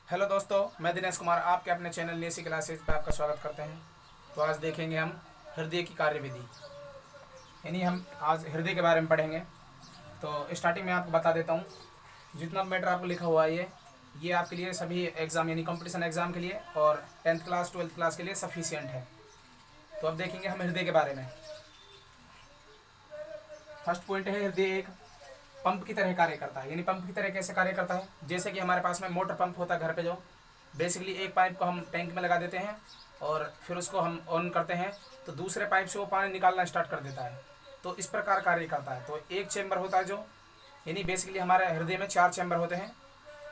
Hello दोस्तों, मैं दिनेश कुमार आपके अपने चैनल नेसी क्लासेज पे आपका स्वागत करते हैं। तो आज देखेंगे हम हृदय की कार्यविधि, यानी हम आज हृदय के बारे में पढ़ेंगे। तो स्टार्टिंग में आपको बता देता हूँ, जितना मैटर आपको लिखा हुआ है ये आपके लिए सभी एग्ज़ाम यानी कंपटीशन एग्ज़ाम के लिए और 10th क्लास 12th क्लास के लिए सफिशियंट है। तो अब देखेंगे हम हृदय के बारे में। फर्स्ट पॉइंट है, हृदय एक पंप की तरह कार्य करता है। यानी पंप की तरह कैसे कार्य करता है, जैसे कि हमारे पास में मोटर पंप होता है घर पे, जो बेसिकली एक पाइप को हम टैंक में लगा देते हैं और फिर उसको हम ऑन करते हैं तो दूसरे पाइप से वो पानी निकालना स्टार्ट कर देता है। तो इस प्रकार कार्य करता है। तो एक चैम्बर होता है जो, यानी बेसिकली हमारे हृदय में 4 चैम्बर होते हैं,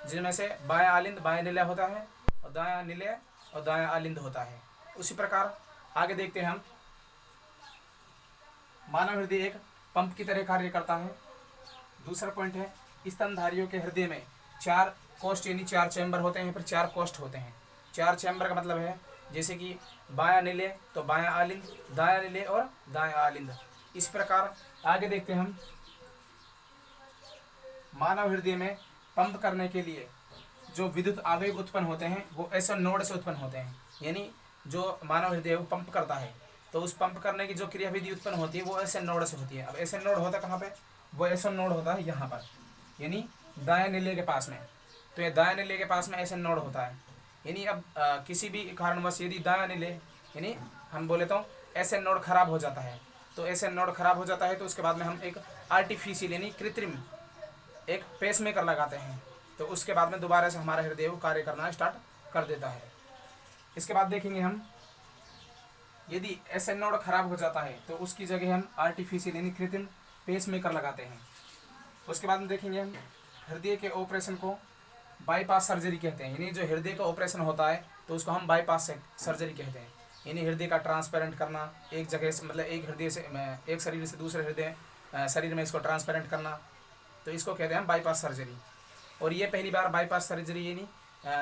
जिनमें से बायां आलिंद बायां निलय होता है और दायां निलय और दायां आलिंद होता है। उसी प्रकार आगे देखते हैं हम, मानव हृदय एक पंप की तरह कार्य करता है। दूसरा पॉइंट है, स्तनधारियों के हृदय में 4 कोष्ठ यानी 4 चैम्बर होते हैं, फिर 4 कोष्ठ होते हैं। 4 चैम्बर का मतलब है जैसे कि बायां निलय तो बायां आलिंद, दायां निलय और दायां आलिंद। इस प्रकार आगे देखते हैं हम, मानव हृदय में पंप करने के लिए जो विद्युत आवेग उत्पन्न होते हैं वो ऐसे नोड से उत्पन्न होते हैं। यानी जो मानव हृदय वो पंप करता है तो उस पंप करने की जो क्रियाविधि उत्पन्न होती है वो ऐसे नोड से होती है। अब ऐसे नोड होता है कहाँ पे, वो ऐसा नोड होता है यहाँ पर, यानी दाएं निलय के पास में। तो ये दाएं निलय के पास में ऐसे नोड होता है। यानी अब किसी भी कारणवश यदि दायां निलय यानी हम बोले तो ऐसे नोड खराब हो जाता है, तो ऐसे नोड खराब हो जाता है तो उसके बाद में हम एक आर्टिफिशियल यानी कृत्रिम एक पेस मेकर लगाते हैं। तो उसके बाद में दोबारा से हमारा हृदय वो कार्य करना स्टार्ट कर देता है। इसके बाद देखेंगे हम, यदि ऐसे नोड खराब हो जाता है तो उसकी जगह हम आर्टिफिशियल यानी कृत्रिम पेस मेकर लगाते हैं। उसके बाद में देखेंगे हम, हृदय के ऑपरेशन को बाईपास सर्जरी कहते हैं। यानी जो हृदय का ऑपरेशन होता है तो उसको हम बाईपास सर्जरी कहते हैं। यानी हृदय का ट्रांसपेरेंट करना, एक जगह से मतलब एक हृदय से एक शरीर से दूसरे हृदय शरीर में इसको ट्रांसपेरेंट करना, तो इसको कहते हैं हम बाईपास सर्जरी। और ये पहली बार बाईपास सर्जरी यानी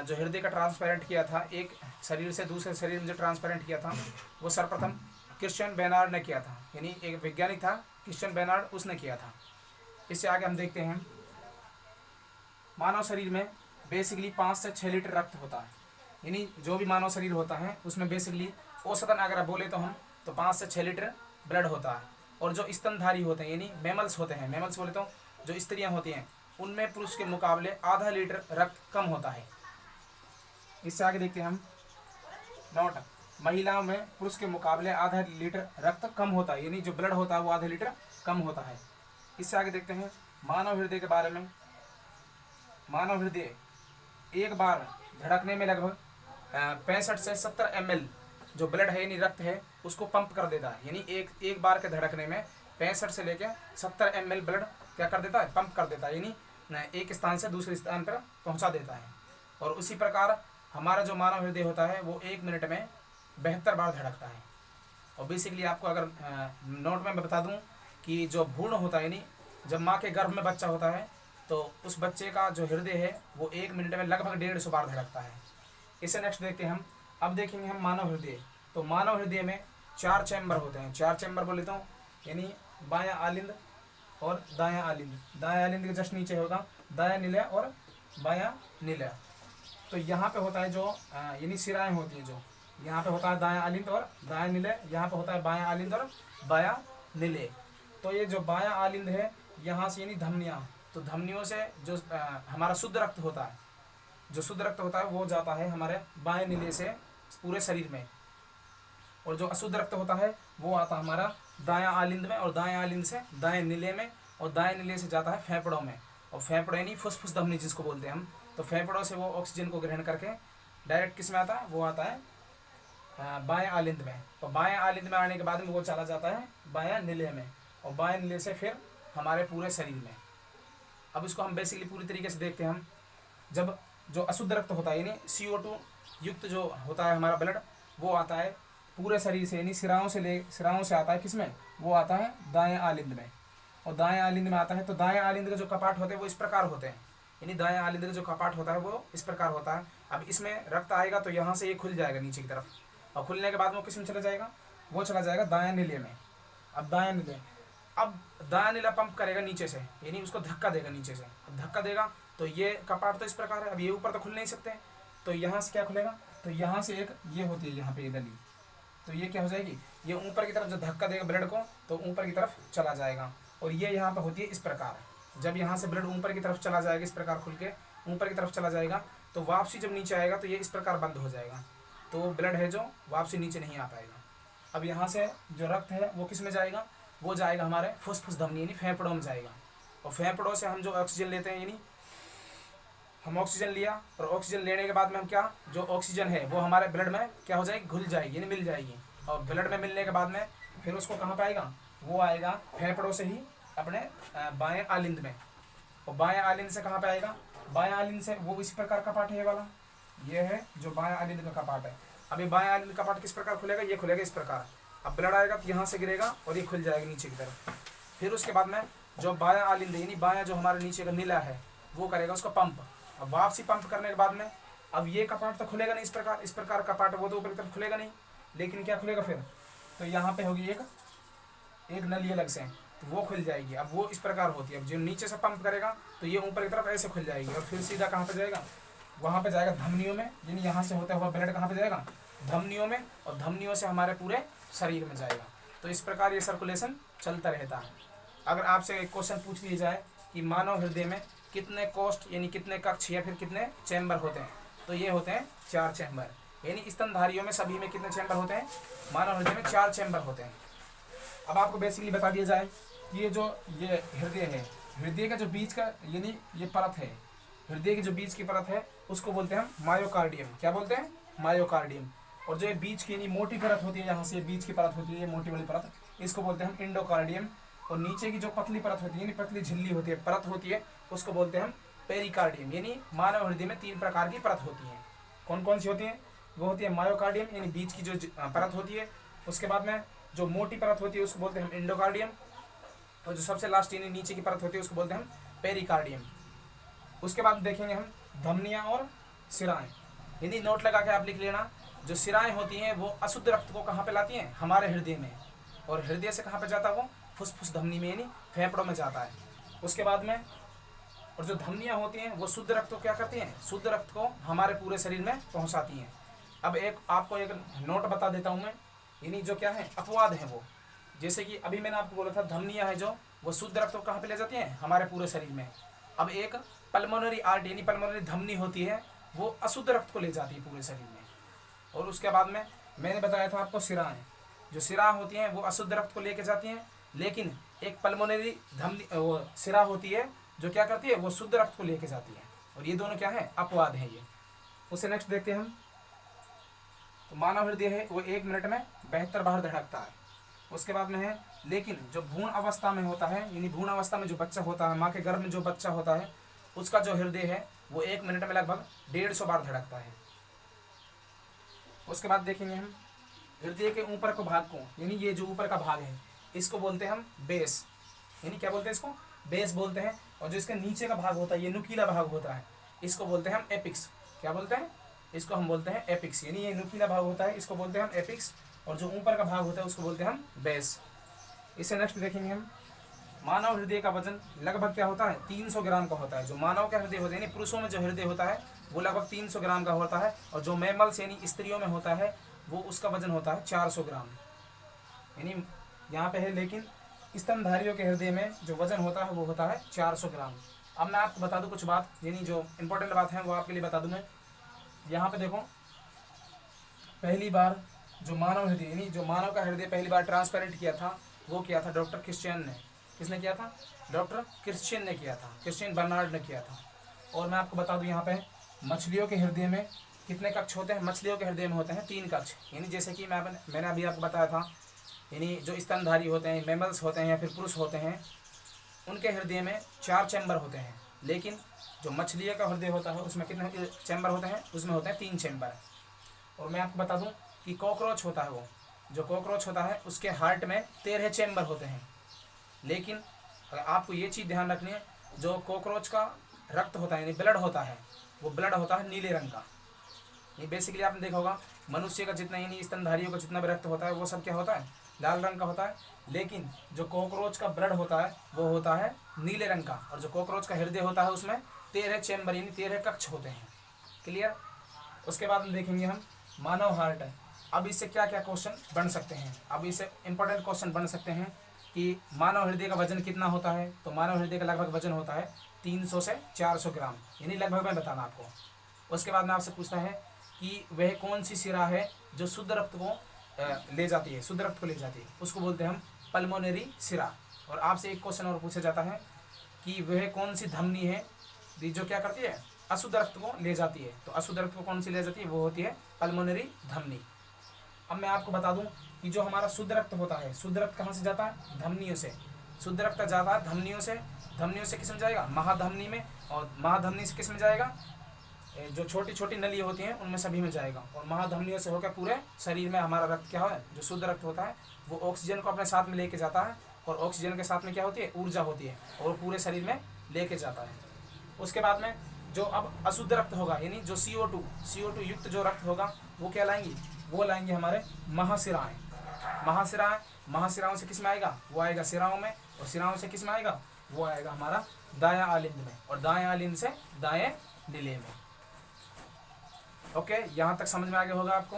जो हृदय का ट्रांसपेरेंट किया था, एक शरीर से दूसरे शरीर में जो ट्रांसपेरेंट किया था, वो सर्वप्रथम क्रिश्चियन बेनार्ड ने किया था। यानी एक वैज्ञानिक था क्रिश्चियन बेनार्ड, उसने किया था। इससे आगे हम देखते हैं, मानव शरीर में बेसिकली 5 से 6 लीटर रक्त होता है। यानी जो भी मानव शरीर होता है उसमें बेसिकली औसतन अगर आप बोले तो हम तो 5 से 6 लीटर ब्लड होता है। और जो स्तनधारी होते हैं यानी मैमल्स होते हैं, मैमल्स बोले तो जो स्त्रियां होती हैं, उनमें पुरुष के मुकाबले आधा लीटर रक्त कम होता है। इससे आगे देखते हैं हम, नोट, महिलाओं में पुरुष के मुकाबले आधा लीटर रक्त कम होता है, यानी जो ब्लड होता है वो आधा लीटर कम होता है। इससे आगे देखते हैं मानव हृदय के बारे में। मानव हृदय एक बार धड़कने में लगभग 65 से 70 ml जो ब्लड है यानी रक्त है उसको पंप कर देता है। यानी एक बार के धड़कने में 65 से लेकर 70 ml ब्लड क्या कर देता है, पंप कर देता है, यानी एक स्थान से दूसरे स्थान पर पहुंचा देता है। और उसी प्रकार हमारा जो मानव हृदय होता है वो 1 मिनट में 72 बार धड़कता है। और बेसिकली आपको अगर नोट में बता दूं कि जो भ्रूण होता है यानी जब माँ के गर्भ में बच्चा होता है तो उस बच्चे का जो हृदय है वो 1 मिनट में लगभग 150 बार धड़कता है। इसे नेक्स्ट देखते हैं हम। अब देखेंगे हम मानव हृदय। तो मानव हृदय में 4 चैम्बर होते हैं। 4 चैम्बर बोल लेता हूँ, यानी बायां आलिंद और दायां आलिंद। दायां आलिंद के जस्ट नीचे होगा दायां निलय और बायां निलय। तो यहाँ पे होता है जो यानी सिराएं होती हैं, जो यहाँ पे होता है दायां आलिंद और दायां निलय, यहाँ पे होता है बायां आलिंद और बायां निलय। तो ये जो बायां आलिंद है यहाँ से यानी धमनियाँ, तो धमनियों से जो हमारा शुद्ध रक्त होता है, जो शुद्ध रक्त होता है वो जाता है हमारे बाएं निलय से पूरे शरीर में, और जो अशुद्ध रक्त होता है वो आता है हमारा दायां आलिंद में, और दायां आलिंद से दाएं निलय में, और दाएं निलय से जाता है फेफड़ों में। और फेफड़े यानी फुसफुस धमनी जिसको बोलते हैं हम, तो फेफड़ों से वो ऑक्सीजन को ग्रहण करके डायरेक्ट किस में आता है, वो आता है बाएं आलिंद में। और बाएं आलिंद में आने के बाद में वो चला जाता है बायां निलय में, और बाएं निलय से फिर हमारे पूरे शरीर में। अब इसको हम बेसिकली पूरी तरीके से देखते हैं हम, जब जो अशुद्ध रक्त होता है यानी CO2 युक्त जो होता है हमारा ब्लड, वो आता है पूरे शरीर से, यानी सिराओं से आता है किसमें, वो आता है दाएं आलिंद में। और दाएं आलिंद में आता है तो दाएं आलिंद के जो कपाट होते हैं वो इस प्रकार होते हैं, यानी दाएं आलिंद का जो कपाट होता है वो इस प्रकार होता है। अब इसमें रक्त आएगा तो यहाँ से ये खुल जाएगा नीचे की तरफ, और खुलने के बाद वो किस में चला जाएगा, वो चला जाएगा दायां निलय में। अब दायां निलय, अब दायां निलय पंप करेगा नीचे से, यानी उसको धक्का देगा नीचे से। अब धक्का देगा तो ये कपाट तो इस प्रकार है, अब ये ऊपर तो खुल नहीं सकते, तो यहाँ से क्या खुलेगा, तो यहाँ से एक ये होती है यहाँ पे ये नली, तो ये क्या हो जाएगी, ये ऊपर की तरफ जो धक्का देगा ब्लड को तो ऊपर की तरफ चला जाएगा। और ये यहाँ पे होती है इस प्रकार, जब यहाँ से ब्लड ऊपर की तरफ चला जाएगा इस प्रकार खुल के ऊपर की तरफ चला जाएगा, तो वापसी जब नीचे आएगा तो ये इस प्रकार बंद हो जाएगा, तो ब्लड है जो वापसी नीचे नहीं आ पाएगा। अब यहाँ से जो रक्त है वो किस में जाएगा, वो जाएगा हमारे फुसफुस धमनी यानी फेफड़ों में जाएगा। और फेफड़ों से हम जो ऑक्सीजन लेते हैं, यानी हम ऑक्सीजन लिया और ऑक्सीजन लेने के बाद में हम क्या, जो ऑक्सीजन है वो हमारे ब्लड में क्या हो जाएगी, घुल जाएगी यानी मिल जाएगी। और ब्लड में मिलने के बाद में फिर उसको कहाँ पे आएगा, वो आएगा फेफड़ों से ही अपने बाएं आलिंद में। और बाएं आलिंद से कहाँ पे आएगा, बाएं आलिंद से वो इस प्रकार का पार्ट है ये वाला, ये है जो बाएं आलिंद का कपाट है। अब ये बाएं आलिंद का पार्ट किस प्रकार खुलेगा, ये खुलेगा इस प्रकार। अब ब्लड आएगा तो यहाँ से गिरेगा और ये खुल जाएगा नीचे की तरफ। फिर उसके बाद में जो बायां आलिंद यानी बायां जो हमारे नीचे का नीला है वो करेगा उसका पंप। अब वापसी पंप करने के बाद में अब ये कपाट तो खुलेगा नहीं, इस प्रकार कपाट वो तो ऊपर की तरफ खुलेगा नहीं, लेकिन क्या खुलेगा फिर, तो यहाँ पे होगी एक नली अलग से, तो वो खुल जाएगी। अब वो इस प्रकार होती है, अब जो नीचे से पंप करेगा तो ये ऊपर की तरफ ऐसे खुल जाएगी और फिर सीधा कहाँ पे जाएगा, वहाँ पे जाएगा धमनियों में, यानी यहाँ से होता हुआ ब्लड कहाँ पे जाएगा, धमनियों में, और धमनियों से हमारे पूरे शरीर में जाएगा। तो इस प्रकार ये सर्कुलेशन चलता रहता है। अगर आपसे एक क्वेश्चन पूछ लिया जाए कि मानव हृदय में कितने कोष्ठ यानी कितने कक्ष या फिर कितने चैम्बर होते हैं, तो ये होते हैं 4 चैम्बर। यानी स्तनधारियों में सभी में कितने चैम्बर होते हैं, मानव हृदय में 4 चैम्बर होते हैं। अब आपको बेसिकली बता दिया जाए कि ये हृदय है, हृदय का जो बीच का यानी ये परत है, हृदय की जो बीच की परत है उसको बोलते हैं हम मायोकार्डियम। क्या बोलते हैं, मायोकार्डियम। और जो ये बीच की यानी मोटी परत होती है, यहाँ से बीच की परत होती है, ये मोटी वाली परत, इसको बोलते हैं हम इंडोकार्डियम। और नीचे की जो पतली परत होती है यानी पतली झिल्ली होती है, परत होती है, उसको बोलते हैं हम पेरिकार्डियम। यानी मानव हृदय में 3 प्रकार की परत होती हैं। कौन कौन सी होती हैं, वो होती है मायोकार्डियम यानी बीच की जो परत होती है, उसके बाद में जो मोटी परत होती है उसको बोलते हैं हम इंडोकार्डियम, और जो सबसे लास्ट यानी नीचे की परत होती है उसको बोलते हैं हम पेरिकार्डियम। उसके बाद देखेंगे हम धमनियाँ और सिराएं। यानी नोट लगा के आप लिख लेना, जो सिराएं होती हैं वो अशुद्ध रक्त को कहाँ पे लाती हैं, हमारे हृदय में, और हृदय से कहाँ पे जाता है वो फुसफुस धमनी में यानी फेफड़ों में जाता है। उसके बाद में और जो धमनियाँ होती हैं वो शुद्ध रक्त को क्या करती हैं, शुद्ध रक्त को हमारे पूरे शरीर में पहुँचाती हैं। अब आपको एक नोट बता देता हूँ मैं, यानी जो क्या है अपवाद है वो, जैसे कि अभी मैंने आपको बोला था धमनियाँ है जो वो शुद्ध रक्त को कहाँ पे ले जाती हैं, हमारे पूरे शरीर में। अब एक पल्मोनरी आर्टरी यानी पल्मोनरी धमनी होती है वो अशुद्ध रक्त को ले जाती है पूरे शरीर में। और उसके बाद में मैंने बताया था आपको सिराएं, जो सिरा होती हैं वो अशुद्ध रक्त को लेके जाती हैं, लेकिन एक पल्मोनरी धमनी वो सिरा होती है जो क्या करती है, वो शुद्ध रक्त को लेके जाती है। और ये दोनों क्या है, अपवाद हैं ये। उससे नेक्स्ट देखते हैं हम, तो मानव हृदय है वो 1 मिनट में 72 बार धड़कता है। उसके बाद में है, लेकिन जो भ्रूण अवस्था में होता है यानी भ्रूण अवस्था में जो बच्चा होता है, माँ के गर्भ में जो बच्चा होता है, उसका जो हृदय है वो 1 मिनट में लगभग 150 बार धड़कता है। उसके बाद देखेंगे हम हृदय के ऊपर के भाग को, यानी ये जो ऊपर का भाग है इसको बोलते हैं हम बेस, यानी क्या बोलते हैं इसको, बेस बोलते हैं। और जो इसके नीचे का भाग होता है, ये नुकीला भाग होता है, इसको बोलते हैं हम एपिक्स। क्या बोलते हैं, इसको हम बोलते हैं एपिक्स, यानी ये नुकीला भाग होता है इसको बोलते हैं हम एपिक्स, और जो ऊपर का भाग होता है उसको बोलते हैं हम बेस। इससे नेक्स्ट देखेंगे हम, मानव हृदय का वजन लगभग क्या होता है, 300 ग्राम का होता है। जो मानव का हृदय होता है यानी पुरुषों में जो हृदय होता है वो लगभग 300 ग्राम का होता है, और जो मैमल्स यानी स्त्रियों में होता है वो उसका वजन होता है 400 ग्राम, यानी यहाँ पे है। लेकिन स्तनधारियों के हृदय में जो वजन होता है वो होता है 400 ग्राम। अब मैं आपको बता दूं कुछ बात, यानी जो इंपॉर्टेंट बात है वो आपके लिए बता दूं मैं। यहाँ पे देखो, पहली बार जो मानव हृदय यानी जो मानव का हृदय पहली बार ट्रांसपेरेंट किया था वो किया था डॉक्टर क्रिश्चियन ने। किसने किया था, डॉक्टर क्रिश्चियन ने किया था, क्रिश्चियन बर्नार्ड ने किया था। और मैं आपको बता दूं यहाँ पे मछलियों के हृदय में कितने कक्ष होते हैं, मछलियों के हृदय में होते हैं 3 कक्ष। यानी जैसे कि मैंने अभी आपको बताया था, यानी जो स्तनधारी होते हैं, मैमल्स होते हैं या फिर पुरुष होते हैं, उनके हृदय में 4 चैम्बर होते हैं। लेकिन जो मछलियों का हृदय होता है उसमें कितने चैम्बर होते हैं, उसमें होते हैं 3 चैम्बर। और मैं आपको बता दूं कि कॉकरोच होता है, वो जो कॉकरोच होता है उसके हार्ट में 13 चैम्बर होते हैं। लेकिन अगर आपको ये चीज़ ध्यान रखनी है, जो कॉकरोच का रक्त होता है यानी ब्लड होता है, वो ब्लड होता है नीले रंग का। ये बेसिकली आपने देखा होगा मनुष्य का जितना यानी स्तनधारियों का जितना भी रक्त होता है वो सब क्या होता है, लाल रंग का होता है। लेकिन जो कॉकरोच का ब्लड होता है वो होता है नीले रंग का, और जो कॉकरोच का हृदय होता है उसमें 13 चैम्बर यानी 13 कक्ष होते हैं। क्लियर। उसके बाद में देखेंगे हम मानव हार्ट है। अब इससे क्या क्या क्वेश्चन बन सकते हैं। अब इससे इंपॉर्टेंट क्वेश्चन बन सकते हैं कि मानव हृदय का वजन कितना होता है। तो मानव हृदय का लगभग वजन होता है 300 से 400 ग्राम, यानी लगभग मैं बताना आपको। उसके बाद में आपसे पूछता है कि वह कौन सी शिरा है जो शुद्ध रक्त को ले जाती है, शुद्ध रक्त को ले जाती है, उसको बोलते हैं हम पल्मोनरी शिरा। और आपसे एक क्वेश्चन और पूछा जाता है कि वह कौन सी धमनी है जो क्या करती है, अशुद्ध रक्त को ले जाती है। तो अशुद्ध रक्त को कौन सी ले जाती है, वो होती है पल्मोनरी धमनी। अब मैं आपको बता दूं कि जो हमारा शुद्ध रक्त होता है, शुद्ध रक्त कहाँ से जाता है, धमनियों से। शुद्ध रक्त जाता है धमनियों से, धमनियों से किस में जाएगा, महाधमनी में, और महाधमनी से किस में जाएगा, जो छोटी छोटी नली होती हैं उनमें सभी में जाएगा, और महाधमनियों से होकर पूरे शरीर में हमारा रक्त क्या है, जो शुद्ध रक्त होता है वो ऑक्सीजन को अपने साथ में लेके जाता है, और ऑक्सीजन के साथ में क्या होती है, ऊर्जा होती है, और पूरे शरीर में लेके जाता है। उसके बाद में जो अब अशुद्ध रक्त होगा, यानी जो CO2 युक्त जो रक्त होगा वो क्या लाएंगी, वो लाएंगे हमारे महाशिराएं। महाशिराओं से किस में आएगा, वो आएगा शिराओं में, और शिराओं से किस में आएगा, वो आएगा हमारा दायां आलिंद में, और दायां आलिंद से दाएं नीले में। ओके, यहाँ तक समझ में आगे होगा आपको।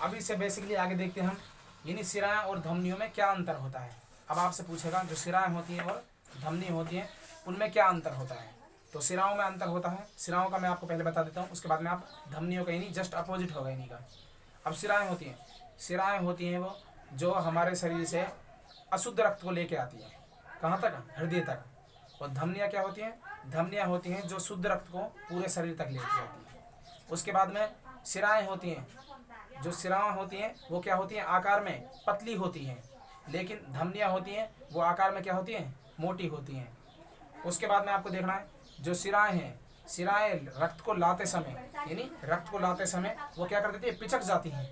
अभी से बेसिकली आगे देखते हैं हम, यानी शिराएं और धमनियों में क्या अंतर होता है। अब आपसे पूछेगा जो शिराएं होती हैं और धमनी होती हैं उनमें क्या अंतर होता है। तो शिराओं में अंतर होता है, शिराओं का मैं आपको पहले बता देता हूँ, उसके बाद में आप धमनियों का, यानी जस्ट अपोजिट होगा इन्हीं का। अब शिराएं होती हैं वो जो हमारे शरीर से अशुद्ध रक्त को लेके आती है, कहाँ तक, हृदय तक। और धमनियाँ क्या होती हैं, धमनियाँ होती हैं जो शुद्ध रक्त को पूरे शरीर तक लेके जाती है। उसके बाद में शिराएं होती हैं, जो शिराएं होती हैं वो क्या होती हैं, आकार में पतली होती हैं, लेकिन धमनियाँ होती हैं वो आकार में क्या होती हैं, मोटी होती हैं। उसके बाद में आपको देखना है जो शिराएं हैं, शिराएं रक्त को लाते समय, यानी रक्त को लाते समय वो क्या कर देती है, पिचक जाती हैं,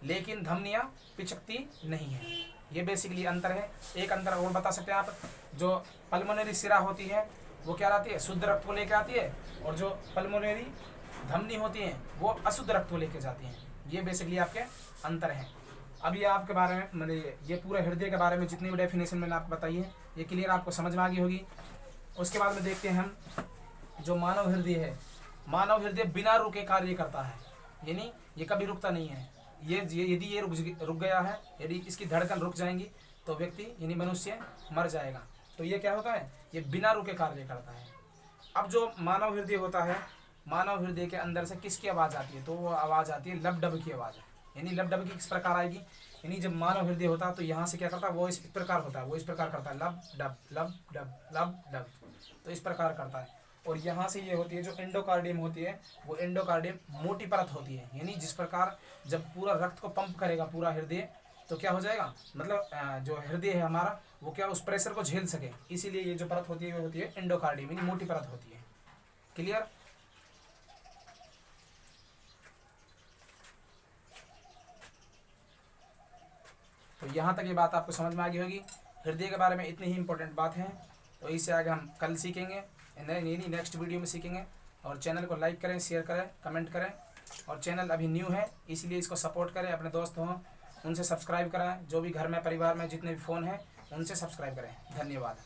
लेकिन धमनियाँ पिचकती नहीं है। ये बेसिकली अंतर है। एक अंतर और बता सकते हैं आप, जो पल्मोनरी शिरा होती है वो क्या लाती है, शुद्ध रक्त को लेकर आती है, और जो पल्मोनरी धमनी होती हैं वो अशुद्ध रक्त को लेके जाती हैं। ये बेसिकली आपके अंतर हैं। अभी आपके बारे में मतलब ये पूरे हृदय के बारे में जितनी भी डेफिनेशन मैंने आपको बताई है ये क्लियर आपको समझ में आ गई होगी। उसके बाद में देखते हैं हम जो मानव हृदय है। मानव हृदय बिना रुके कार्य करता है, यानी ये कभी रुकता नहीं है। यदि ये रुक गया है, यदि इसकी धड़कन रुक जाएंगी तो व्यक्ति यानी मनुष्य मर जाएगा। तो ये क्या होता है, ये बिना रुके कार्य करता है। अब जो मानव हृदय होता है, मानव हृदय के अंदर से किसकी आवाज़ आती है, तो वो आवाज़ आती है लब डब की आवाज़। यानी लब डब की किस प्रकार आएगी, यानी जब मानव हृदय होता है तो यहाँ से क्या करता है, वो इस प्रकार होता है, वो इस प्रकार करता है लब डब लब डब लब डब, तो इस प्रकार करता है। और यहाँ से ये होती है जो एंडोकार्डियम होती है, वो एंडोकार्डियम मोटी परत होती है, यानी जिस प्रकार जब पूरा रक्त को पंप करेगा पूरा हृदय तो क्या हो जाएगा, मतलब जो हृदय है हमारा वो क्या उस प्रेशर को झेल सके, इसीलिए ये जो परत होती है वो होती है एंडोकार्डियम, यानी मोटी परत होती है। क्लियर। तो यहाँ तक ये बात आपको समझ में आ गई होगी। हृदय के बारे में इतनी ही इंपॉर्टेंट बात है, तो इससे आगे हम कल सीखेंगे, नेक्स्ट वीडियो में सीखेंगे। और चैनल को लाइक करें, शेयर करें, कमेंट करें। और चैनल अभी न्यू है इसलिए इसको सपोर्ट करें, अपने दोस्त हों उनसे सब्सक्राइब कराएं, जो भी घर में परिवार में जितने भी फ़ोन हैं उनसे सब्सक्राइब करें। धन्यवाद।